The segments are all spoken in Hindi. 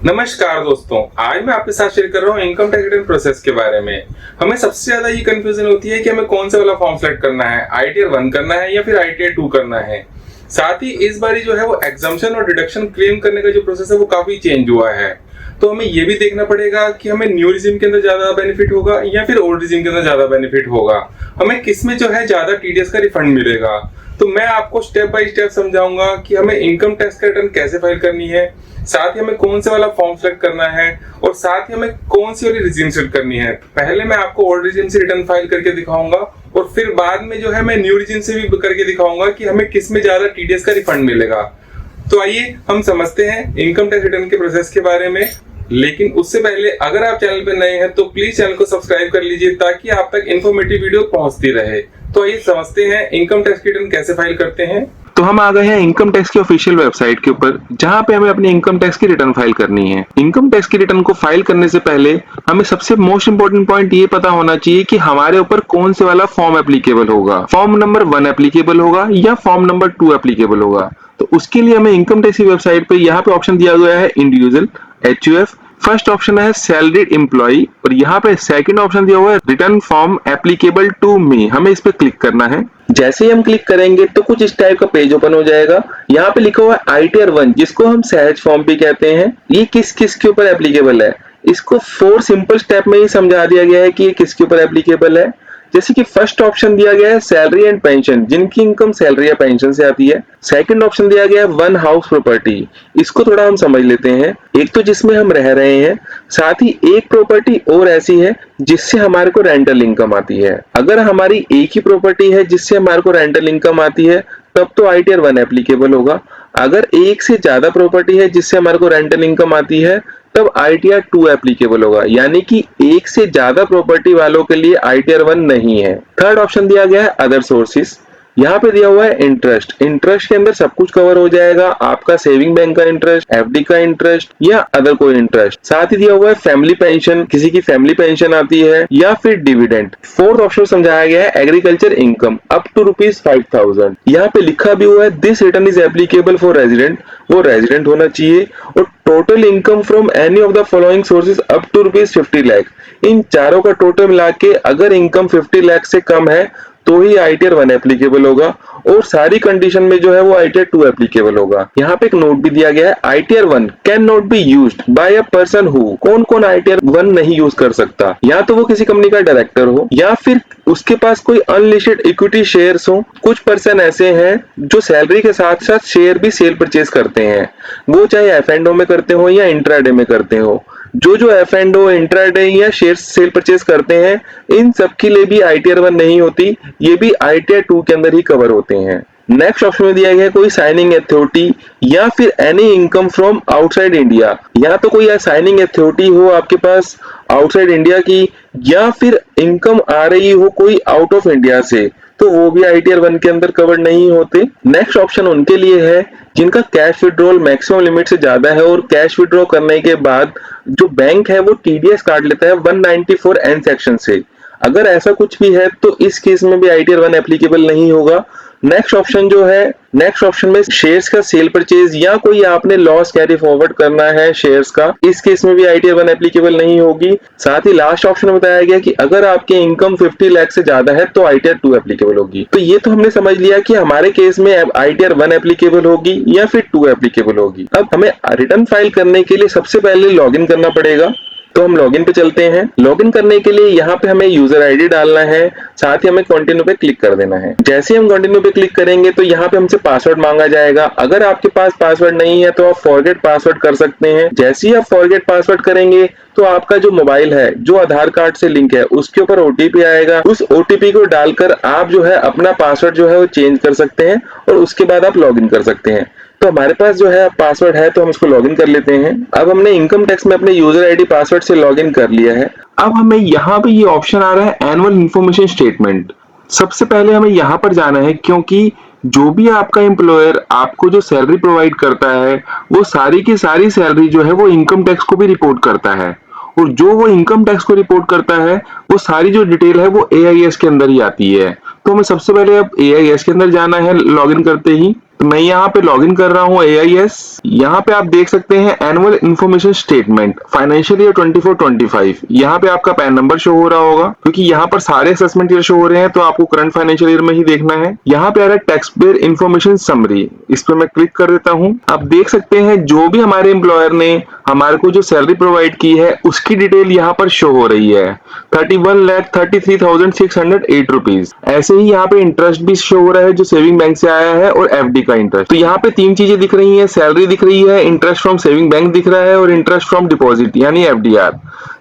नमस्कार दोस्तों, आज मैं आपके साथ शेयर कर रहा हूँ इनकम टैक्स रिटर्न प्रोसेस के बारे में। हमें सबसे ज्यादा ये कंफ्यूजन होती है कि हमें कौन सा वाला फॉर्म सेलेक्ट करना है, ITR 1 करना है या फिर ITR 2 करना है। साथ ही इस बारी जो है वो एग्जम्पशन और डिडक्शन क्लेम करने का जो प्रोसेस है वो काफी चेंज हुआ है। तो हमें ये भी देखना पड़ेगा कि हमें न्यू रिजीम के अंदर ज्यादा बेनिफिट होगा या फिर ओल्ड रिजीम के अंदर ज्यादा बेनिफिट होगा, हमें किसमें जो है ज्यादा TDS का रिफंड मिलेगा। तो मैं आपको स्टेप बाय स्टेप समझाऊंगा कि हमें इनकम टैक्स का रिटर्न कैसे फाइल करनी है, साथ ही हमें कौन से वाला फॉर्म सेलेक्ट करना है और साथ ही हमें कौन सी वाली रिजीम सेलेक्ट करनी है। पहले मैं आपको ओल्ड रिजीम से रिटर्न फाइल करके दिखाऊंगा और फिर बाद में जो है मैं न्यू रिजीम से भी करके दिखाऊंगा कि हमें किस में ज्यादा TDS का रिफंड मिलेगा। तो आइए हम समझते हैं इनकम टैक्स रिटर्न के प्रोसेस के बारे में। लेकिन उससे पहले अगर आप चैनल पर नए हैं तो प्लीज चैनल को सब्सक्राइब कर लीजिए ताकि आप तक इन्फॉर्मेटिव वीडियो पहुंचती रहे। तो आइए समझते हैं इनकम टैक्स रिटर्न कैसे फाइल करते हैं। तो हम आ गए हैं इनकम टैक्स की ऑफिशियल वेबसाइट के ऊपर, जहां पे हमें अपनी इनकम टैक्स की रिटर्न फाइल करनी है। इनकम टैक्स की रिटर्न को फाइल करने से पहले हमें सबसे मोस्ट इंपोर्टेंट पॉइंट ये पता होना चाहिए कि हमारे ऊपर कौन से वाला फॉर्म एप्लीकेबल होगा। फॉर्म नंबर 1 एप्लीकेबल होगा या फॉर्म नंबर 2 एप्लीकेबल होगा। तो उसके लिए हमें इनकम टैक्स की वेबसाइट पे यहाँ पे ऑप्शन दिया गया है इंडिविजुअल, HUF। फर्स्ट ऑप्शन है सैलरीड एम्प्लॉय और यहाँ पे सेकंड ऑप्शन दिया हुआ है return form applicable to me. हमें इस पे क्लिक करना है। जैसे ही हम क्लिक करेंगे तो कुछ इस टाइप का पेज ओपन हो जाएगा। यहाँ पे लिखा हुआ है ITR 1, जिसको हम सहज फॉर्म भी कहते हैं। ये किस किस के ऊपर एप्लीकेबल है, इसको 4 सिंपल स्टेप में ही समझा दिया गया है कि ये किसके ऊपर एप्लीकेबल है। जैसे कि फर्स्ट ऑप्शन दिया गया है सैलरी एंड पेंशन, जिनकी इनकम सैलरी या पेंशन से आती है। सेकंड ऑप्शन दिया गया है 1 हाउस प्रॉपर्टी, इसको थोड़ा हम समझ लेते हैं। एक तो जिसमें हम रह रहे हैं, साथ ही एक प्रॉपर्टी और ऐसी है जिससे हमारे को रेंटल इनकम आती है। अगर हमारी एक ही प्रॉपर्टी है जिससे हमारे को रेंटल इनकम आती है तब तो ITR 1 एप्लीकेबल होगा। अगर एक से ज्यादा प्रॉपर्टी है जिससे हमारे को रेंटल इनकम आती है तब ITR 2 एप्लीकेबल होगा, यानी कि एक से ज्यादा प्रॉपर्टी वालों के लिए ITR 1 नहीं है। थर्ड ऑप्शन दिया गया है अदर सोर्सेस। यहाँ पे दिया हुआ है इंटरेस्ट। इंटरेस्ट के अंदर सब कुछ कवर हो जाएगा, आपका सेविंग बैंक का इंटरेस्ट, FD का इंटरेस्ट या अदर कोई इंटरेस्ट। साथ ही दिया हुआ है फैमिली पेंशन, किसी की फैमिली पेंशन आती है या फिर डिविडेंड। फोर्थ ऑप्शन समझाया गया है एग्रीकल्चर इनकम अप टू ₹5,000। यहाँ पे लिखा भी हुआ है this return is applicable for resident, वो रेजिडेंट होना चाहिए। और total income from any of the following sources up to ₹50 lakh. इन चारों का टोटल मिला के अगर इनकम 50 लाख से कम है तो ही ITR 1 एप्लीकेबल होगा और सारी कंडीशन में जो है वो ITR 2 एप्लीकेबल होगा। यहाँ पे एक नोट भी दिया गया है ITR 1 can not be used by a person who. कौन कौन ITR 1 नहीं यूज कर सकता, या तो वो किसी कंपनी का डायरेक्टर हो या फिर उसके पास कोई अनलिस्टेड इक्विटी शेयर्स हो। कुछ पर्सन ऐसे हैं जो सैलरी के साथ साथ शेयर भी सेल परचेज करते हैं, वो चाहे F&O में करते हो या इंट्राडे में करते हो। जो F&O, इंट्राडे या शेयर सेल परचेज करते हैं, इन सब के लिए भी ITR 1 नहीं होती, ये भी ITR 2 के अंदर ही कवर होते हैं। नेक्स्ट ऑप्शन में दिया गया है कोई साइनिंग अथॉरिटी या फिर any income from outside India. या तो कोई साइनिंग अथॉरिटी हो आपके पास आउटसाइड इंडिया की, या फिर इनकम आ रही हो कोई आउट ऑफ इंडिया से, तो वो भी ITR 1 के अंदर कवर नहीं होते। नेक्स्ट ऑप्शन उनके लिए है जिनका कैश विड्रॉल मैक्सिमम लिमिट से ज्यादा है और कैश विड्रॉ करने के बाद जो बैंक है वो TDS काट लेता है 194N सेक्शन से। अगर ऐसा कुछ भी है तो इस केस में भी ITR 1 एप्लीकेबल नहीं होगा। नेक्स्ट ऑप्शन जो है, नेक्स्ट ऑप्शन में शेयर्स का सेल परचेज या कोई आपने लॉस कैरी फॉरवर्ड करना है शेयर्स का, इस केस में भी ITR 1 एप्लीकेबल नहीं होगी। साथ ही लास्ट ऑप्शन में बताया गया कि अगर आपके इनकम 50 लाख से ज्यादा है तो ITR 2 एप्लीकेबल होगी। तो ये तो हमने समझ लिया कि हमारे केस में ITR 1 एप्लीकेबल होगी या फिर 2 एप्लीकेबल होगी। अब हमें रिटर्न फाइल करने के लिए सबसे पहले लॉगिन करना पड़ेगा, तो हम लॉगिन पे चलते हैं। लॉगिन करने के लिए यहाँ पे हमें यूजर आईडी डालना है, साथ ही हमें कंटिन्यू पे क्लिक कर देना है। जैसे हम कंटिन्यू पे क्लिक करेंगे तो यहाँ पे हमसे पासवर्ड मांगा जाएगा। अगर आपके पास पासवर्ड नहीं है तो आप फॉरगेट पासवर्ड कर सकते हैं। जैसे ही आप फॉरगेट पासवर्ड करेंगे तो आपका जो मोबाइल है जो आधार कार्ड से लिंक है उसके ऊपर OTP आएगा। उस OTP को डालकर आप जो है अपना पासवर्ड जो है वो चेंज कर सकते हैं और उसके बाद आप लॉगिन कर सकते हैं। तो हमारे पास जो है पासवर्ड है तो हम इसको लॉगिन कर लेते हैं। अब हमने इनकम टैक्स में अपने यूजर आईडी पासवर्ड से लॉगिन कर लिया है। अब हमें यहाँ पे ये ऑप्शन आ रहा है एनुअल इन्फॉर्मेशन स्टेटमेंट। सबसे पहले हमें यहाँ पर जाना है, क्योंकि जो भी आपका एम्प्लॉयर आपको जो सैलरी प्रोवाइड करता है वो सारी की सारी सैलरी जो है वो इनकम टैक्स को भी रिपोर्ट करता है, और जो वो इनकम टैक्स को रिपोर्ट करता है वो सारी जो डिटेल है वो AIS के अंदर ही आती है। तो हमें सबसे पहले अब AIS के अंदर जाना है लॉगिन करते ही। तो मैं यहाँ पे लॉगिन कर रहा हूँ AIS। यहाँ पे आप देख सकते हैं annual information statement financial year 24-25। यहाँ पे आपका पैन नंबर शो हो रहा होगा, क्योंकि यहाँ पर सारे असेसमेंट ईयर शो हो रहे हैं तो आपको करंट फाइनेंशियल ईयर में ही देखना है। यहाँ पे आ रहा है टैक्स पेयर इन्फॉर्मेशन समरी, इस पे मैं क्लिक कर देता हूँ। आप देख सकते हैं जो भी हमारे एम्प्लॉयर ने हमारे को जो सैलरी प्रोवाइड की है उसकी डिटेल यहाँ पर शो हो रही है, 31,33,608 रुपीज। ऐसे ही यहाँ पे इंटरेस्ट भी शो हो रहा है जो सेविंग बैंक से आया है और FD का इंटरेस्ट। तो यहाँ पे 3 चीजें दिख रही है, सैलरी दिख रही है, इंटरेस्ट फ्रॉम सेविंग बैंक दिख रहा है और इंटरेस्ट फ्रॉम डिपॉजिट यानी FDR।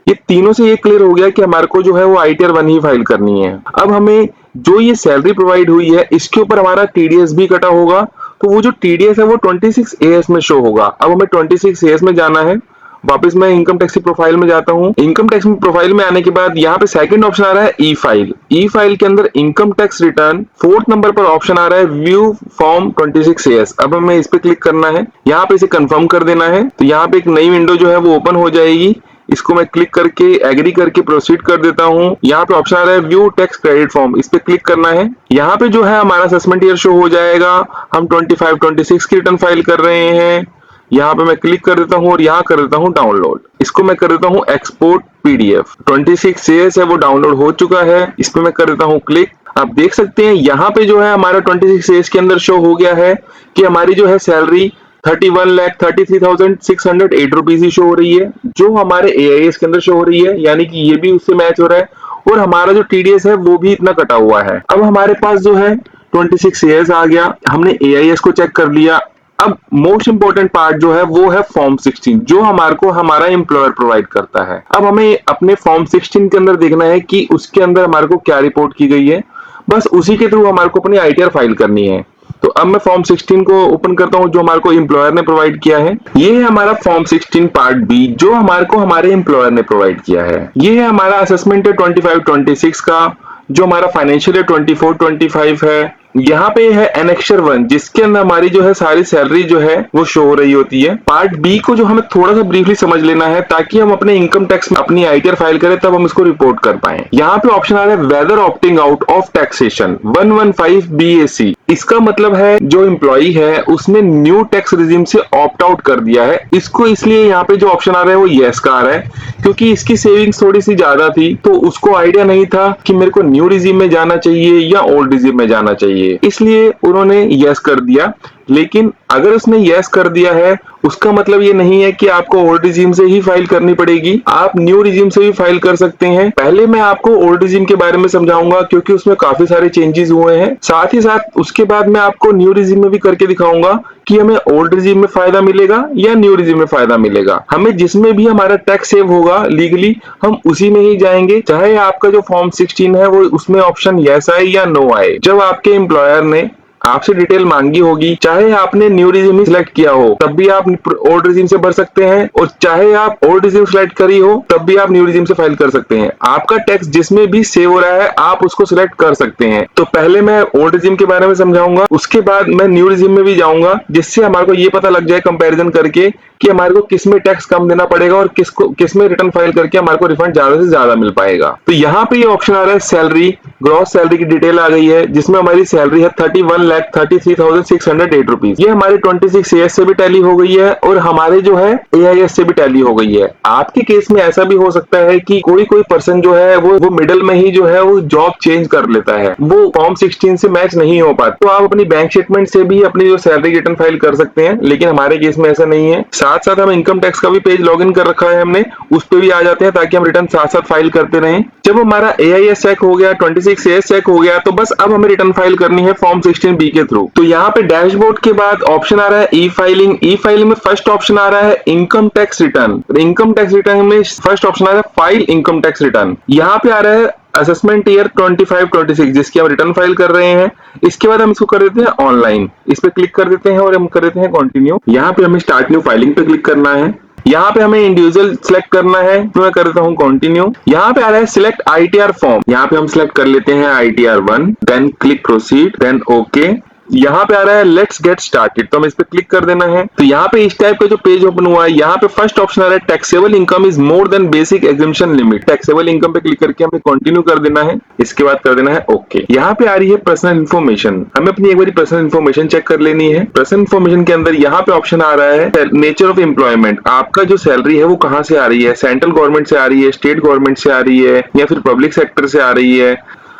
ये तीनों से ये क्लियर हो गया कि हमारे को जो है वो ITR 1 ही फाइल करनी है। अब हमें जो ये सैलरी प्रोवाइड हुई है इसके ऊपर हमारा TDS भी कटा होगा, तो वो जो TDS है वो 26AS में शो होगा। अब हमें 26AS में जाना है। वापस मैं इनकम टैक्स की प्रोफाइल में जाता हूँ। इनकम टैक्स में प्रोफाइल में आने के बाद यहाँ पे सेकंड ऑप्शन आ रहा है ई फाइल। ई फाइल के अंदर income tax return, 4th number पर ऑप्शन आ रहा है व्यू फॉर्म 26AS। अब हमें इस पे क्लिक करना है, यहाँ पे इसे कंफर्म कर देना है। तो यहाँ पे एक नई विंडो जो है वो ओपन हो जाएगी। इसको मैं क्लिक करके एग्री करके प्रोसीड कर देता हूँ। यहाँ पे ऑप्शन आ रहा है व्यू टैक्स क्रेडिट फॉर्म, इस पे क्लिक करना है। यहाँ पे जो है हमारा असेसमेंट ईयर शो हो जाएगा। हम 25-26 की रिटर्न फाइल कर रहे हैं। यहाँ पे मैं क्लिक कर देता हूँ और यहाँ कर देता हूँ डाउनलोड। इसको मैं कर देता हूँ एक्सपोर्ट PDF। 26AS है वो डाउनलोड हो चुका है, इस पे मैं कर देता हूँ क्लिक। आप देख सकते हैं यहाँ पे जो है हमारा 26AS के अंदर शो हो गया है कि हमारी जो है सैलरी 31,33,608 रुपीज ही शो हो रही है, जो हमारे AIS के अंदर शो हो रही है, यानी कि ये भी उससे मैच हो रहा है और हमारा जो TDS है वो भी इतना कटा हुआ है। अब हमारे पास जो है 26AS आ गया, हमने AIS को चेक कर लिया। अब मोस्ट इंपोर्टेंट पार्ट जो है वो है फॉर्म 16, जो हमारे को हमारा एम्प्लॉयर प्रोवाइड करता है। अब हमें अपने फॉर्म 16 के अंदर देखना है कि उसके अंदर हमारे को क्या रिपोर्ट की गई है, बस उसी के थ्रू हमारे को अपनी ITR फाइल करनी है। तो अब मैं फॉर्म 16 को ओपन करता हूं जो हमारे को एम्प्लॉयर ने प्रोवाइड किया है। ये है हमारा फॉर्म 16 पार्ट बी जो हमारे को हमारे एम्प्लॉयर ने प्रोवाइड किया है। ये है हमारा असेसमेंट है 25-26 का, जो हमारा फाइनेंशियल है 24-25 है। यहाँ पे है एनेक्चर 1 जिसके अंदर हमारी जो है सारी सैलरी जो है वो शो हो रही होती है। पार्ट बी को जो हमें थोड़ा सा ब्रीफली समझ लेना है ताकि हम अपने इनकम टैक्स में अपनी ITR फाइल करें, तब हम इसको रिपोर्ट कर पाए। यहाँ पे ऑप्शन आ रहा है whether opting out of taxation 115 BAC। इसका मतलब है जो एम्प्लॉई है उसने न्यू टैक्स रिजीम से ऑप्ट आउट कर दिया है। इसको इसलिए यहाँ पे जो ऑप्शन आ रहा है वो येस का आ रहा है, क्योंकि इसकी सेविंग्स थोड़ी सी ज्यादा थी तो उसको आइडिया नहीं था कि मेरे को न्यू रिजीम में जाना चाहिए या ओल्ड रिजीम में जाना चाहिए, इसलिए उन्होंने यस कर दिया। लेकिन अगर उसने यस कर दिया है उसका मतलब ये नहीं है कि आपको ओल्ड रिजीम से ही फाइल करनी पड़ेगी, आप न्यू रिजीम से भी फाइल कर सकते हैं। पहले मैं आपको ओल्ड रिजीम के बारे में समझाऊंगा क्योंकि उसमें काफी सारे चेंजेस हुए हैं। साथ ही साथ उसके बाद मैं आपको न्यू रिजीम में भी करके दिखाऊंगा कि हमें ओल्ड रिजीम में फायदा मिलेगा या न्यू रिजीम में फायदा मिलेगा। हमें जिसमें भी हमारा टैक्स सेव होगा लीगली हम उसी में ही जाएंगे, चाहे आपका जो फॉर्म 16 है वो उसमें ऑप्शन यस आए या नो आए। जब आपके एम्प्लॉयर ने आपसे डिटेल मांगी होगी, चाहे आपने न्यू रिजीम सिलेक्ट किया हो तब भी आप ओल्ड रिजीम से भर सकते हैं, और चाहे आप ओल्ड रिजीम सिलेक्ट करी हो तब भी आप न्यू रिजीम से फाइल कर सकते हैं। आपका टैक्स जिसमें भी सेव हो रहा है आप उसको सिलेक्ट कर सकते हैं। तो पहले मैं ओल्ड रिजीम के बारे में समझाऊंगा, उसके बाद मैं न्यू रिजीम में भी जाऊंगा, जिससे हमारे को ये पता लग जाए कंपैरिजन करके कि हमारे को किस में टैक्स कम देना पड़ेगा और किस में रिटर्न फाइल करके हमारे को रिफंड ज्यादा से ज्यादा मिल पाएगा। तो यहाँ पे ये ऑप्शन आ रहा है सैलरी, ग्रॉस सैलरी की डिटेल आ गई है जिसमें हमारी सैलरी है 31,33,608 रुपीज। ये हमारी 26AS से भी टैली हो गई है और हमारे जो है AIS से भी टैली हो गई है। आपके केस में ऐसा भी हो सकता है कि कोई पर्सन जो है वो मिडल में ही जो है वो जॉब चेंज कर लेता है, वो फॉर्म 16 से मैच नहीं हो पाता, तो आप अपनी बैंक स्टेटमेंट से भी अपनी जो सैलरी रिटर्न फाइल कर सकते हैं। लेकिन हमारे केस में ऐसा नहीं है। साथ साथ हम इनकम टैक्स का भी पेज लॉगिन कर रखा है हमने, उस पे भी आ जाते हैं ताकि हम रिटर्न साथ साथ फाइल करते रहें। जब हमारा AIS चेक हो गया, 26AS चेक हो गया, तो बस अब हमें रिटर्न फाइल करनी है फॉर्म 16B के थ्रू। तो यहाँ पे डैशबोर्ड के बाद ऑप्शन आ रहा है ई फाइलिंग। ई फाइलिंग में फर्स्ट ऑप्शन आ रहा है income tax return. Income tax return में फर्स्ट ऑप्शन आ रहा है फाइल इनकम टैक्स रिटर्न। यहाँ पे आ रहा है असेसमेंट ईयर 25-26 जिसकी हम रिटर्न फाइल कर रहे हैं। इसके बाद हम इसको कर देते हैं ऑनलाइन, इस पे क्लिक कर देते हैं और हम कर देते हैं कंटिन्यू। यहाँ पे हमें स्टार्ट न्यू फाइलिंग पे क्लिक करना है। यहाँ पे हमें इंडिविजुअल सिलेक्ट करना है, तो मैं कर देता हूँ कंटिन्यू। यहाँ पे आ रहा है सिलेक्ट ITR फॉर्म, यहाँ पे हम सिलेक्ट कर लेते हैं ITR 1, then click proceed, then okay. यहाँ पे आ रहा है लेट्स गेट स्टार्टेड, तो हमें इस पे क्लिक कर देना है। तो यहाँ पे इस टाइप का जो पेज ओपन हुआ है, यहाँ पे फर्स्ट ऑप्शन आ रहा है taxable income is more than basic exemption limit. Taxable income पे क्लिक करके हमें कंटिन्यू कर देना है, इसके बाद कर देना है ओके। यहाँ पे आ रही है पर्सनल इन्फॉर्मेशन, हमें अपनी एक बार पर्सनल इन्फॉर्मेशन चेक कर लेनी है। पर्सनल इन्फॉर्मेशन के अंदर यहाँ पे ऑप्शन आ रहा है नेचर ऑफ एम्प्लॉयमेंट, आपका जो सैलरी है वो कहाँ से आ रही है, सेंट्रल गवर्नमेंट से आ रही है, स्टेट गवर्नमेंट से आ रही है, या फिर पब्लिक सेक्टर से आ रही है।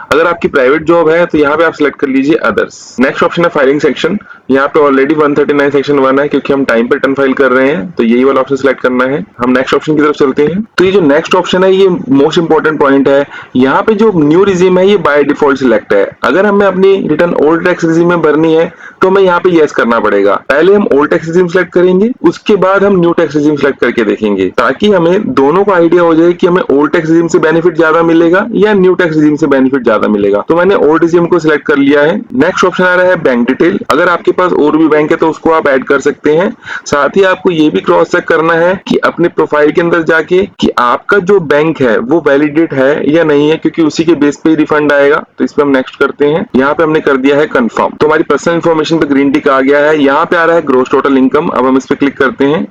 अगर आपकी प्राइवेट जॉब है तो यहाँ पे आप सिलेक्ट कर लीजिए अदर्स। नेक्स्ट ऑप्शन है फाइलिंग सेक्शन, यहाँ पे ऑलरेडी 139 सेक्शन 1 है, क्योंकि हम टाइम पे रिटर्न फाइल कर रहे हैं, तो यही वाला ऑप्शन सिलेक्ट करना है। हम नेक्स्ट ऑप्शन की तरफ चलते हैं। तो ये जो नेक्स्ट ऑप्शन है ये मोस्ट इंपॉर्टेंट पॉइंट है। यहाँ पे जो न्यू रिजीम है ये बाय डिफॉल्ट सिलेक्ट है। अगर हमें अपनी रिटर्न ओल्ड टैक्स रिजीम में भरनी है तो हमें यहाँ पे यस करना पड़ेगा। पहले हम ओल्ड टैक्स रिजीम सिलेक्ट करेंगे, उसके बाद हम न्यू टैक्स रिजीम सिलेक्ट करके देखेंगे, ताकि हमें दोनों का आइडिया हो जाए कि हमें ओल्ड टैक्स रिजीम से बेनिफिट ज्यादा मिलेगा या न्यू टैक्स रिजीम से बेनिफिट ज्यादा मिलेगा। तो मैंने ओल्ड रिजीम को सिलेक्ट कर लिया है। नेक्स्ट ऑप्शन आ रहा है बैंक डिटेल। अगर आपके पास और भी बैंक है तो उसको आप ऐड कर सकते हैं। साथ ही आपको ये भी क्रॉस चेक करना है कि अपने प्रोफाइल के अंदर जाके कि आपका जो बैंक है वो वैलिडेट है या नहीं है, क्योंकि उसी के बेस पे ही रिफंड आएगा। तो इस पे हम नेक्स्ट करते हैं। यहाँ पे हमने कर दिया है कंफर्म, तो हमारी पर्सनल इन्फॉर्मेशन पे ग्रीन टिक आ गया है। यहाँ पे आ रहा है ग्रॉस टोटल इनकम, अब हम इस पे क्लिक करते हैं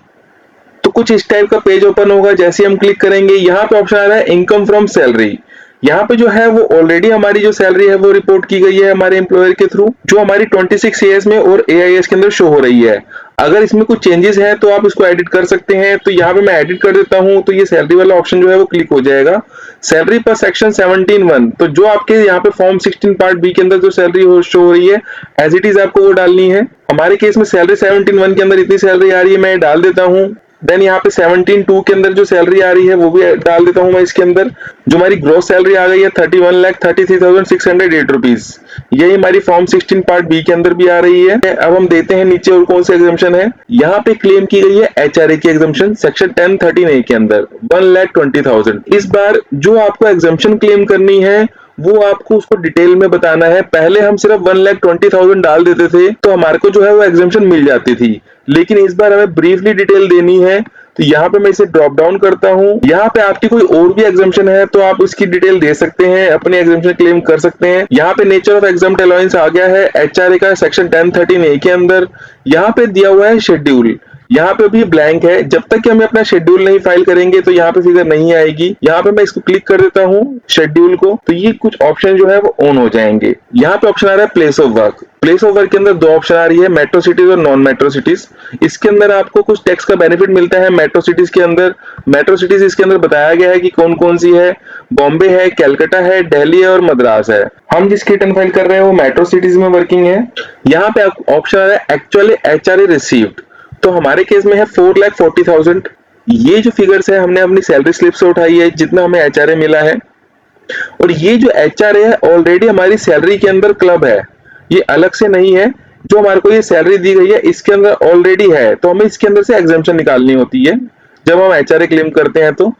तो कुछ इस टाइप का पेज ओपन होगा। जैसे हम क्लिक करेंगे यहाँ पे ऑप्शन आ रहा है इनकम फ्रॉम सैलरी। यहाँ पे जो है वो ऑलरेडी हमारी जो सैलरी है वो रिपोर्ट की गई है हमारे एम्प्लॉयर के थ्रू, जो हमारी 26 एएस में और एआईएस के अंदर शो हो रही है। अगर इसमें कुछ चेंजेस है तो आप इसको एडिट कर सकते हैं। तो यहाँ पे मैं एडिट कर देता हूँ, तो ये सैलरी वाला ऑप्शन जो है वो क्लिक हो जाएगा। सैलरी पर सेक्शन 17(1), तो जो आपके यहाँ पे फॉर्म 16 पार्ट बी के अंदर जो सैलरी शो हो रही है एज इट इज आपको वो डालनी है। हमारे केस में सैलरी 17(1) के अंदर इतनी सैलरी आ रही है, मैं डाल देता हूँ। देन यहाँ पे 17(2) के अंदर जो सैलरी आ रही है वो भी डाल देता हूं मैं इसके अंदर। जो हमारी ग्रॉस सैलरी आ गई है 31,33,608 रुपीज, यही हमारी फॉर्म 16 पार्ट बी के अंदर भी आ रही है। अब हम देते हैं नीचे और कौन सी एग्जाम्पशन है। यहाँ पे क्लेम की गई है एचआरए की एग्जाम्पशन सेक्शन 10(13)(a) के अंदर 1,20,000। इस बार जो आपको एग्जाम्पशन क्लेम करनी है वो आपको उसको डिटेल में बताना है। पहले हम सिर्फ 1,20,000 डाल देते थे तो हमारे को जो है वो एग्जाम्पशन मिल जाती थी, लेकिन इस बार हमें ब्रीफली डिटेल देनी है। तो यहाँ पे मैं इसे ड्रॉप डाउन करता हूँ। यहाँ पे आपकी कोई और भी एग्जाम्पशन है तो आप उसकी डिटेल दे सकते हैं, अपनी एग्जाम्पशन क्लेम कर सकते हैं। यहाँ पे नेचर ऑफ एग्जाम्प्ट अलाउंस आ गया है एचआरए का सेक्शन 10(13)(a) के अंदर। यहाँ पे दिया हुआ है शेड्यूल, यहाँ पे भी ब्लैंक है। जब तक कि हमें अपना शेड्यूल नहीं फाइल करेंगे तो यहाँ पे फिगर नहीं आएगी। यहाँ पे मैं इसको क्लिक कर देता हूँ शेड्यूल को, तो ये कुछ ऑप्शन जो है वो ऑन हो जाएंगे। यहाँ पे ऑप्शन आ रहा है place of work. Place of work के अंदर दो ऑप्शन आ रही है, मेट्रो सिटीज और नॉन मेट्रो सिटीज। इसके अंदर आपको कुछ टैक्स का बेनिफिट मिलता है मेट्रो सिटीज के अंदर। मेट्रो सिटीज इसके अंदर बताया गया है कि कौन कौन सी है, बॉम्बे है, कैलकाटा है, दिल्ली है और मद्रास है। हम जिसकी रिटर्न फाइल कर रहे हैं वो मेट्रो सिटीज में वर्किंग है। यहाँ पे ऑप्शन आ रहा है एक्चुअली एचआरए रिसीव्ड, तो हमारे केस में है 4,40,000। ये जो फिगर्स है हमने अपनी सैलरी स्लिप से उठाई है जितना हमें एचआरए मिला है, और ये जो एचआरए है ऑलरेडी हमारी सैलरी के अंदर क्लब है, ये अलग से नहीं है। जो हमारे को ये सैलरी दी गई है इसके अंदर ऑलरेडी है, तो हमें इसके अंदर से एग्जाम्पशन निकालनी होती है जब हम एचआरए क्लेम करते हैं। तो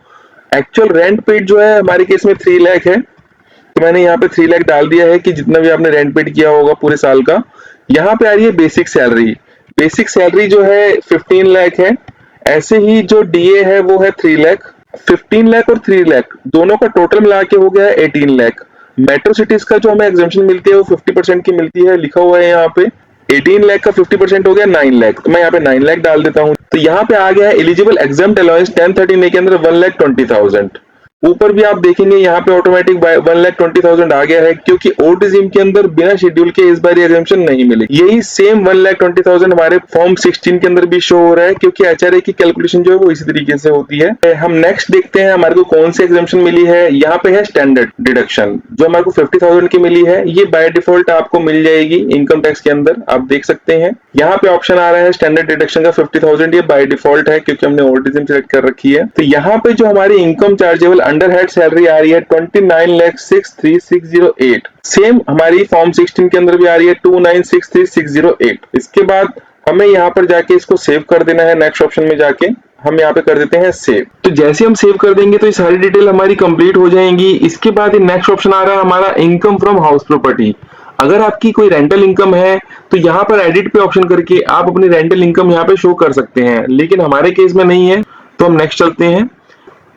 एक्चुअल रेंट पेड जो है हमारे केस में 3 लाख है, तो मैंने यहाँ पे 3 लाख डाल दिया है कि जितना भी आपने रेंट पेड किया होगा पूरे साल का। यहाँ पे आ रही है बेसिक सैलरी। बेसिक सैलरी जो है 15 लाख है। ऐसे ही जो डीए है वो है 3 लाख। 15 लाख और 3 लाख दोनों का टोटल मिला के हो गया है 18 लाख। मेट्रो सिटीज का जो हमें एग्जाम्पशन मिलती है वो 50% की मिलती है, लिखा हुआ है यहाँ पे। 18 लाख का 50% हो गया 9 लाख, तो मैं यहाँ पे 9 लाख डाल देता हूँ। तो यहाँ पे आ गया है एलिजिबल एग्जाम्प्ट अलाउंस 10(13)(a) के अंदर 1,20,000। ऊपर भी आप देखेंगे यहाँ पे ऑटोमेटिक 1,20,000 आ गया है, क्योंकि ओल्ड रिजीम के अंदर बिना शेड्यूल के इस बार एग्जाम्पशन नहीं मिलेगी। यही सेम 1,20,000 हमारे फॉर्म 16 के अंदर भी शो हो रहा है, क्योंकि एचआरए की कैलकुलेशन जो है वो इसी तरीके से होती है। हम नेक्स्ट देखते हैं हमारे को कौन सी एग्जाम्पशन मिली है। यहाँ पे है स्टैंडर्ड डिडक्शन, जो हमारे को 50,000 की मिली है। ये बाय डिफॉल्ट आपको मिल जाएगी इनकम टैक्स के अंदर, आप देख सकते हैं। यहाँ पे ऑप्शन आ रहा है स्टैंडर्ड डिडक्शन का 50,000, ये बाय डिफॉल्ट है क्योंकि हमने ओल्ड रिजीम सिलेक्ट कर रखी है। तो यहाँ पे जो हमारी income chargeable under head salary आ रही है 29,06,3608, सेम हमारी फॉर्म 16 के अंदर भी आ रही है 29,63,608। इसके बाद हमें यहाँ पर जाके इसको सेव कर देना है। नेक्स्ट ऑप्शन में जाके हम यहाँ पे कर देते हैं सेव। तो जैसे हम सेव कर देंगे तो ये सारी डिटेल हमारी कंप्लीट हो जाएंगी। इसके बाद नेक्स्ट ऑप्शन आ रहा है हमारा इनकम फ्रॉम हाउस प्रॉपर्टी। अगर आपकी कोई रेंटल इनकम है तो यहाँ पर एडिट पे ऑप्शन करके आप अपनी रेंटल इनकम यहाँ पे शो कर सकते हैं, लेकिन हमारे केस में नहीं है, तो हम नेक्स्ट चलते हैं।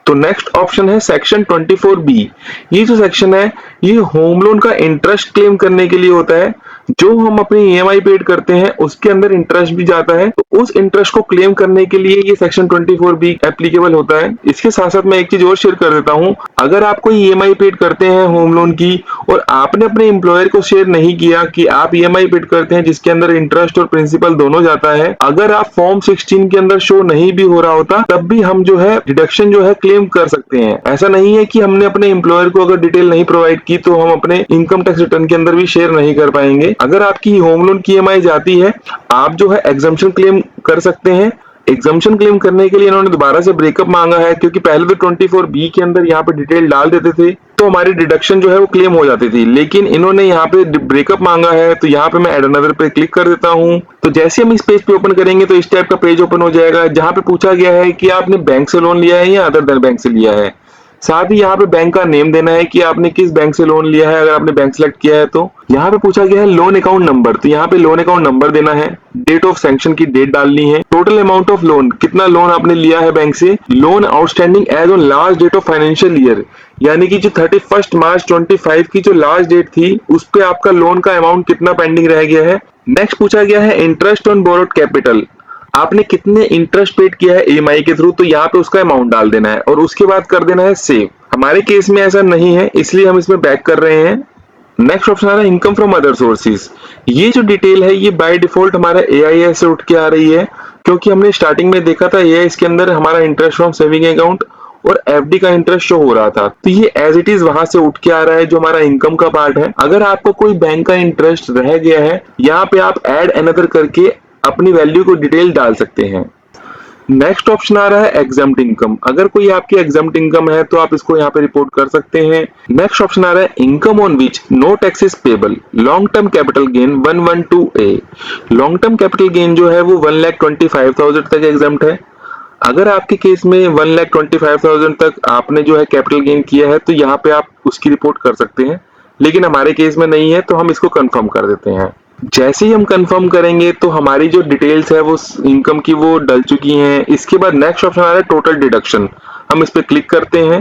तो नेक्स्ट ऑप्शन है सेक्शन 24B। ये जो सेक्शन है ये होम लोन का इंटरेस्ट क्लेम करने के लिए होता है। जो हम अपनी ईएमआई पेड करते हैं उसके अंदर इंटरेस्ट भी जाता है, तो उस इंटरेस्ट को क्लेम करने के लिए ये सेक्शन 24B एप्लीकेबल होता है। इसके साथ साथ मैं एक चीज और शेयर कर देता हूँ, अगर आप कोई ईएमआई पेड करते हैं होम लोन की और आपने अपने एम्प्लॉयर को शेयर नहीं किया कि आप ईएमआई पेड करते हैं जिसके अंदर इंटरेस्ट और प्रिंसिपल दोनों जाता है, अगर आप फॉर्म 16 के अंदर शो नहीं भी हो रहा होता तब भी हम जो है डिडक्शन जो है क्लेम कर सकते हैं। ऐसा नहीं है कि हमने अपने एम्प्लॉयर को अगर डिटेल नहीं प्रोवाइड की तो हम अपने इनकम टैक्स रिटर्न के अंदर भी शेयर नहीं कर पाएंगे। अगर आपकी होम लोन की ईएमआई जाती है, आप जो है एग्जम्पशन क्लेम कर सकते हैं। एग्जम्पशन क्लेम करने के लिए इन्होंने दोबारा से ब्रेकअप मांगा है, क्योंकि पहले तो 24B के अंदर यहाँ पे डिटेल डाल देते थे तो हमारी डिडक्शन जो है वो क्लेम हो जाती थी, लेकिन इन्होंने यहाँ पे ब्रेकअप मांगा है, तो यहाँ पे मैं ऐड अनदर पे क्लिक कर देता हूँ। तो जैसे हम इस पेज पे ओपन करेंगे तो इस टाइप का पेज ओपन हो जाएगा, जहाँ पे पूछा गया है कि आपने बैंक से लोन लिया है या अदर देन बैंक से लिया है। साथ ही यहाँ पे बैंक का नेम देना है कि आपने किस बैंक से लोन लिया है, अगर आपने बैंक सेलेक्ट किया है तो। यहाँ पे पूछा गया है लोन अकाउंट नंबर, तो यहाँ पे लोन अकाउंट नंबर देना है, डेट ऑफ सैंक्शन की डेट डालनी है, टोटल अमाउंट ऑफ लोन, कितना लोन आपने लिया है बैंक से, loan outstanding as on last date of financial year, यानी कि जो 31 मार्च 25 की जो लास्ट डेट थी उस पे आपका लोन का अमाउंट कितना पेंडिंग रह गया है। नेक्स्ट पूछा गया है इंटरेस्ट ऑन बोरोड कैपिटल, आपने कितने इंटरेस्ट पेड किया है ईएमआई के थ्रू, तो यहाँ पे उसका अमाउंट डाल देना है और उसके बाद कर देना है सेव। हमारे केस में ऐसा नहीं है इसलिए हम इसमें बैक कर रहे हैं। नेक्स्ट ऑप्शन आ रहा है इनकम फ्रॉम अदर सोर्सेज, ये जो डिटेल है ये बाय डिफॉल्ट हमारा एआईएस से उठ के आ रही है, क्योंकि हमने स्टार्टिंग में देखा था एआईएस के अंदर हमारा इंटरेस्ट फ्रॉम सेविंग अकाउंट और एफडी का इंटरेस्ट शो हो रहा था, तो ये एज इट इज वहां से उठ के आ रहा है जो हमारा इनकम का पार्ट है। अगर आपको कोई बैंक का इंटरेस्ट रह गया है, यहाँ पे आप ऐड अनदर करके अपनी वैल्यू को डिटेल डाल सकते हैं। नेक्स्ट ऑप्शन आ रहा है एग्जम्प्ट इनकम, अगर कोई आपकी एग्जम्प्ट इनकम है तो आप इसको यहाँ पे रिपोर्ट कर सकते हैं। नेक्स्ट ऑप्शन आ रहा है income on which no taxes payable, long term capital gain 112A, long term capital gain जो है वो 1,25,000 तक एग्जम्प्ट है। अगर आपके केस में 1,25,000 तक आपने जो है कैपिटल गेन किया है तो यहाँ पे आप उसकी रिपोर्ट कर सकते हैं, लेकिन हमारे केस में नहीं है तो हम इसको कंफर्म कर देते हैं। जैसे ही हम कंफर्म करेंगे तो हमारी जो डिटेल्स है वो इनकम की वो डल चुकी हैं। इसके बाद नेक्स्ट ऑप्शन आ रहा है टोटल डिडक्शन, हम इस पे क्लिक करते हैं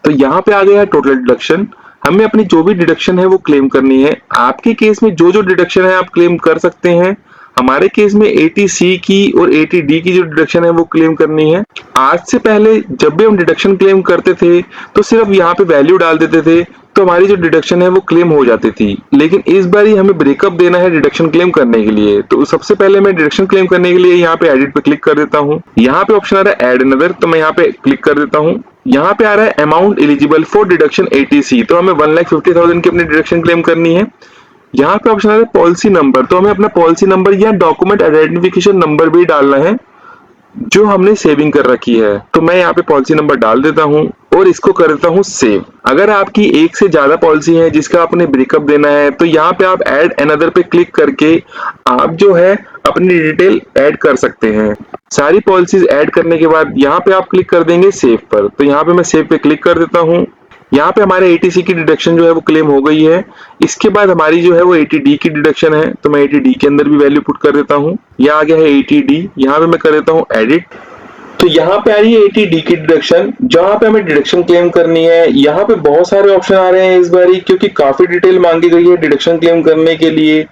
तो यहाँ पे आ गया है टोटल डिडक्शन। हमें अपनी जो भी डिडक्शन है वो क्लेम करनी है। आपके केस में जो जो डिडक्शन है आप क्लेम कर सकते हैं। हमारे केस में 80C की और 80D की जो डिडक्शन है वो क्लेम करनी है। आज से पहले जब भी हम डिडक्शन क्लेम करते थे तो सिर्फ यहाँ पे वैल्यू डाल देते थे तो हमारी जो डिडक्शन है वो क्लेम हो जाती थी, लेकिन इस बार ही हमें ब्रेकअप देना है डिडक्शन क्लेम करने के लिए। तो सबसे पहले मैं डिडक्शन क्लेम करने के लिए यहाँ पे एडिट पे क्लिक कर देता हूँ। यहाँ पे ऑप्शन आ रहा है एड अनदर, तो मैं यहाँ पे क्लिक कर देता हूँ। यहाँ पे आ रहा है amount eligible for deduction 80C, तो हमें 1,50,000 की अपनी डिडक्शन क्लेम करनी है। यहाँ पे ऑप्शन आ रहा है पॉलिसी नंबर, तो हमें अपना पॉलिसी नंबर या डॉक्यूमेंट आइडेंटिफिकेशन नंबर भी डालना है जो हमने सेविंग कर रखी है। तो मैं यहाँ पे पॉलिसी नंबर डाल देता हूँ और इसको कर देता हूँ सेव। अगर आपकी एक से ज्यादा पॉलिसी है जिसका आपने ब्रेकअप देना है तो यहाँ पे आप ऐड अनदर पे क्लिक करके आप जो है अपनी डिटेल ऐड कर सकते हैं। सारी पॉलिसीज ऐड करने के बाद यहाँ पे आप क्लिक कर देंगे सेव पर, तो यहाँ पे मैं सेव पे क्लिक कर देता हूँ। यहाँ पे हमारे 80C की डिडक्शन जो है वो क्लेम हो गई है। इसके बाद हमारी जो है वो 80D की डिडक्शन है, तो मैं 80D के अंदर भी वैल्यू पुट कर देता हूँ। यह आ गया है 80D, यहाँ पे मैं कर देता हूँ एडिट। तो यहाँ पे आ रही है 80D की डिडक्शन, जहाँ पे हमें डिडक्शन क्लेम करनी है। यहाँ पे बहुत सारे ऑप्शन आ रहे हैं इस बारी, क्योंकि काफी डिटेल मांगी गई है डिडक्शन क्लेम करने के लिए।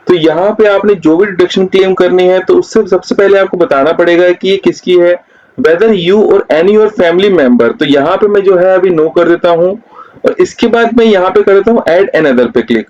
तो यहाँ पे आपने जो भी डिडक्शन क्लेम करनी है तो उससे सबसे पहले आपको बताना पड़ेगा कि ये किसकी है, वेदर यू और एनी योर फैमिली मेंबर। तो यहाँ पे मैं जो है अभी नो कर देता हूँ और इसके बाद मैं यहाँ पे कर देता हूँ ऐड अनदर पे क्लिक।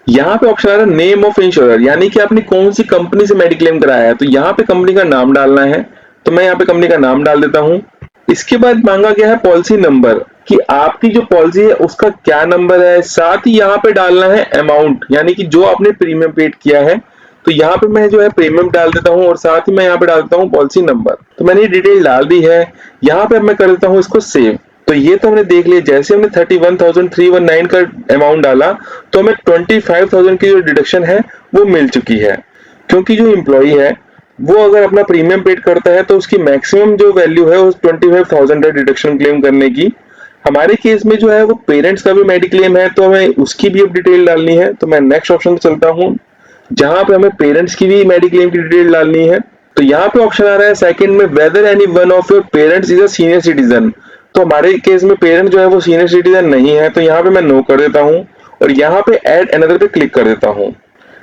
यहाँ पे ऑप्शन आ रहा है नेम ऑफ इंश्योरर, यानी कि आपने कौन सी कंपनी से मेडिक्लेम कराया है, तो यहाँ पे कंपनी का नाम डालना है। तो मैं यहाँ पे कंपनी का नाम डाल देता हूँ। इसके बाद मांगा गया है पॉलिसी नंबर, कि आपकी जो पॉलिसी है उसका क्या नंबर है। साथ ही यहाँ पे डालना है अमाउंट, यानी कि जो आपने प्रीमियम पेड किया है। तो यहाँ पे मैं जो है प्रीमियम डाल देता हूँ और साथ ही मैं यहाँ पे डाल देता हूँ पॉलिसी नंबर। तो मैंने ये डिटेल डाल दी है। यहाँ पे मैं कर देता हूँ इसको सेव। तो ये तो हमने देख लिया, जैसे हमने 31,319 का अमाउंट डाला तो हमें 25,000 की जो डिडक्शन है वो मिल चुकी है, क्योंकि जो एम्प्लॉई है वो अगर अपना प्रीमियम पेड करता है तो उसकी मैक्सिमम जो वैल्यू है वो 25,000 है डिडक्शन क्लेम करने की। हमारे केस में जो है वो पेरेंट्स का भी मेडिक्लेम है, तो हमें उसकी भी अब डिटेल डालनी है। तो मैं नेक्स्ट ऑप्शन पे चलता हूँ, जहां पे हमें पेरेंट्स की भी मेडिक्लेम की डिटेल डालनी है। तो यहाँ पे ऑप्शन आ रहा है सेकंड में whether any one of your parents is a senior citizen. तो हमारे केस में पेरेंट जो है वो सीनियर सिटीजन नहीं है, तो यहाँ पे मैं नो कर देता हूँ और यहाँ पे ऐड अनदर पे क्लिक कर देता हूँ।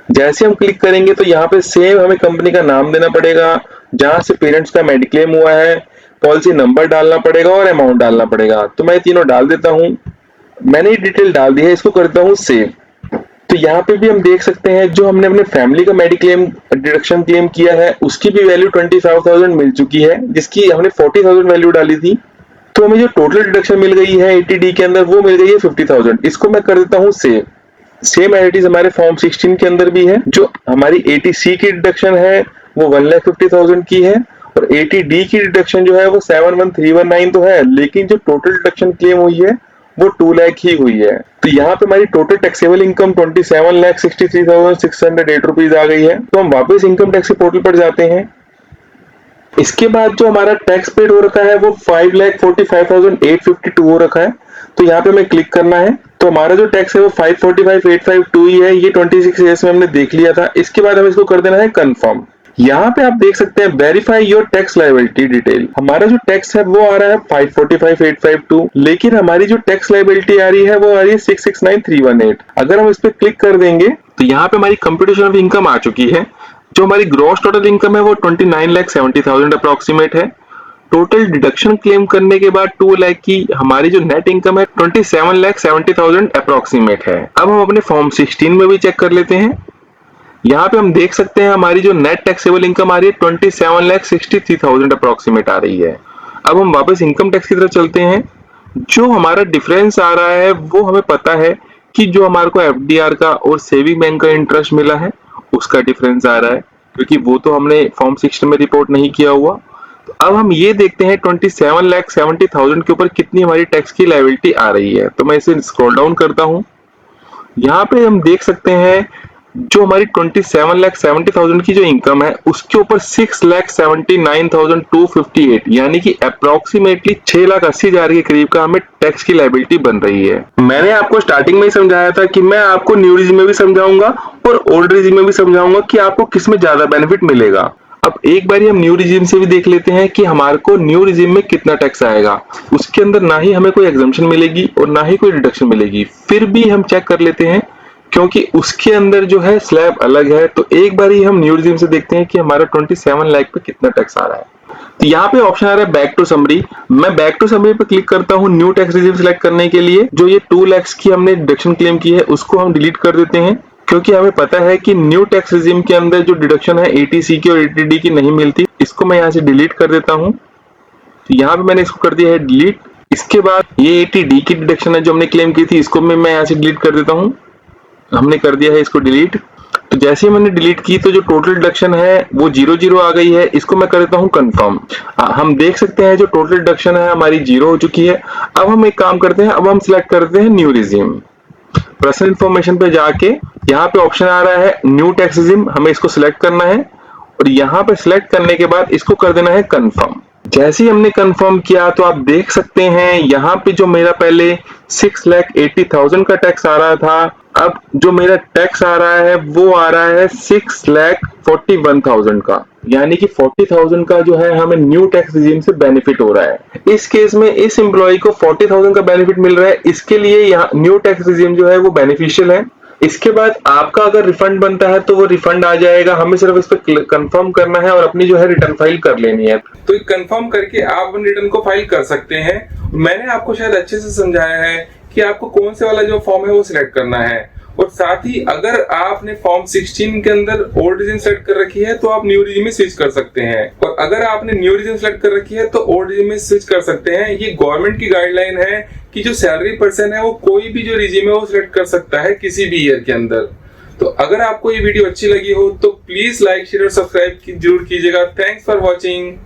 जैसे हम क्लिक करेंगे तो यहाँ पे सेम हमें कंपनी का नाम देना पड़ेगा, जहां से पेरेंट्स का मेडिक्लेम हुआ है, पॉलिसी नंबर डालना पड़ेगा और अमाउंट डालना पड़ेगा। तो मैं तीनों डाल देता हूँ। मैंने ये डिटेल डाल दी है, इसको करता हूँ सेव। तो यहाँ पे भी हम देख सकते हैं जो हमने अपने फैमिली का मेडिक्लेम डिडक्शन क्लेम किया है उसकी भी वैल्यू 25,000 मिल चुकी है, जिसकी हमने 40,000 वैल्यू डाली थी। तो हमें जो टोटल डिडक्शन मिल गई है 80D के अंदर वो मिल गई है 50,000। इसको मैं कर देता हूँ सेव। सेम एडिटीज हमारे फॉर्म 16 के अंदर भी है। जो हमारी 80C की डिडक्शन है वो 1,50,000 की है और 80D की डिडक्शन जो है वो 71,319 तो है, लेकिन जो टोटल डिडक्शन क्लेम हुई है वो 2 लाख ही हुई है। तो यहाँ पे हमारी टोटल टैक्सेबल इनकम 27,63,608 रुपीज आ गई है। तो हम वापस इनकम टैक्स के पोर्टल पर जाते हैं। इसके बाद जो हमारा टैक्स पेड हो रखा है वो 5,45,852 हो रखा है। तो यहाँ पे हमें क्लिक करना है। तो हमारा जो टैक्स है वो 545,852 ही है। ये 26 ईयर्स में हमने देख लिया था। इसके बाद हमें इसको कर देना है कंफर्म। यहाँ पे आप देख सकते हैं verify your tax liability detail. हमारा जो टैक्स है वो आ रहा है 545,852, लेकिन हमारी जो टैक्स लायबिलिटी आ रही है वो आ रही है 669,318। अगर हम इस पे क्लिक कर देंगे तो यहाँ पे हमारी कंप्यूटेशन ऑफ इनकम आ चुकी है। जो हमारी ग्रॉस टोटल इनकम है वो 29,70,000 अप्रोक्सीमेट है। टोटल डिडक्शन क्लेम करने के बाद 2 लाख की हमारी जो नेट इनकम है 27,70,000 अप्रोक्सीमेट है। अब हम अपने फॉर्म 16 में भी चेक कर लेते हैं। यहाँ पे हम देख सकते हैं हमारी जो नेट टैक्सेबल इनकम आ रही है 27,63,000 अप्रोक्सीमेट आ रही है। अब हम वापस इनकम टैक्स की तरफ चलते हैं। जो हमारा डिफरेंस आ रहा है वो हमें पता है कि जो हमारे को FDR का और सेविंग बैंक का इंटरेस्ट मिला है उसका डिफरेंस आ रहा है, क्योंकि वो तो हमने फॉर्म 16 में रिपोर्ट नहीं किया हुआ। तो अब हम ये देखते हैं 27,70,000 के ऊपर कितनी हमारी टैक्स की लायबिलिटी आ रही है। तो मैं इसे स्क्रॉल डाउन करता हूँ। यहाँ पे हम देख सकते हैं जो हमारी 27,70,000 की जो इनकम है उसके ऊपर 6,79,258 यानी कि अप्रोक्सीमेटली 6,80,000 के करीब का हमें टैक्स की लायबिलिटी बन रही है। मैंने आपको स्टार्टिंग में ही समझाया था कि मैं आपको न्यू रिजीम में भी समझाऊंगा और ओल्ड रिजीम में भी समझाऊंगा कि आपको किसमें ज्यादा बेनिफिट मिलेगा। अब एक बार हम न्यू रिजीम से भी देख लेते हैं कि हमारे को न्यू रिजीम में कितना टैक्स आएगा। उसके अंदर ना ही हमें कोई एग्जम्पशन मिलेगी और ना ही कोई डिडक्शन मिलेगी। फिर भी हम चेक कर लेते हैं क्योंकि उसके अंदर जो है स्लैब अलग है। तो एक बार ही हम न्यू रिजीम से देखते हैं कि हमारा 27 लाख पे कितना टैक्स आ रहा है। तो यहाँ पे ऑप्शन आ रहा है बैक टू समरी। मैं बैक टू समरी पे क्लिक करता हूँ न्यू टैक्स रिजीम सिलेक्ट करने के लिए। जो ये 2 लाख की हमने डिडक्शन क्लेम की है उसको हम डिलीट कर देते हैं, क्योंकि हमें पता है कि न्यू टैक्स रिजीम के अंदर जो डिडक्शन है 80C की और 80D की नहीं मिलती। इसको मैं यहाँ से डिलीट कर देता हूँ। तो यहाँ पे मैंने इसको कर दिया है डिलीट। इसके बाद ये 80D की डिडक्शन है जो हमने क्लेम की थी, इसको मैं यहाँ से डिलीट कर देता हूँ। हमने कर दिया है इसको डिलीट। तो जैसे ही मैंने डिलीट की तो जो टोटल डिडक्शन है वो 0 आ गई है। इसको मैं कर देता हूँ कंफर्म। हम देख सकते हैं जो टोटल डिडक्शन है हमारी 0 हो चुकी है। अब हम एक काम करते हैं, अब हम सिलेक्ट करते हैं न्यू रिजीम। पर्सनल इंफॉर्मेशन पे जाके यहाँ पे ऑप्शन आ रहा है न्यू टैक्स रिजीम, हमें इसको सिलेक्ट करना है और यहाँ पे सिलेक्ट करने के बाद इसको कर देना है कंफर्म। जैसे ही हमने कंफर्म किया तो आप देख सकते हैं यहाँ पे जो मेरा पहले 6,80,000 का टैक्स आ रहा था, अब जो मेरा टैक्स आ रहा है वो आ रहा है 6,41,000 का, यानी कि 40,000 का जो है हमें न्यू टैक्स रिजीम से बेनिफिट हो रहा है। इस केस में इस एम्प्लॉय को 40,000 का बेनिफिट मिल रहा है, इसके लिए यहाँ न्यू टैक्स रिजीम जो है वो बेनिफिशियल है। इसके बाद आपका अगर रिफंड बनता है तो वो रिफंड आ जाएगा। हमें सिर्फ इस पर कंफर्म करना है और अपनी जो है रिटर्न फाइल कर लेनी है। तो कंफर्म करके आप अपने रिटर्न को फाइल कर सकते हैं। मैंने आपको शायद अच्छे से समझाया है कि आपको कौन से वाला जो फॉर्म है वो सिलेक्ट करना है। और साथ ही अगर आपने फॉर्म 16 के अंदर ओल्ड रिजीम सेलेक्ट कर रखी है तो आप न्यू रिजीम में स्विच कर सकते हैं, और अगर आपने न्यू रिजीम सेलेक्ट कर रखी है तो ओल्ड रिजीम में स्विच कर सकते हैं। ये गवर्नमेंट की गाइडलाइन है कि जो सैलरी पर्सन है वो कोई भी जो रिजीम है वो सिलेक्ट कर सकता है किसी भी ईयर के अंदर। तो अगर आपको ये वीडियो अच्छी लगी हो तो प्लीज लाइक शेयर और सब्सक्राइब जरूर कीजिएगा। Thanks for watching.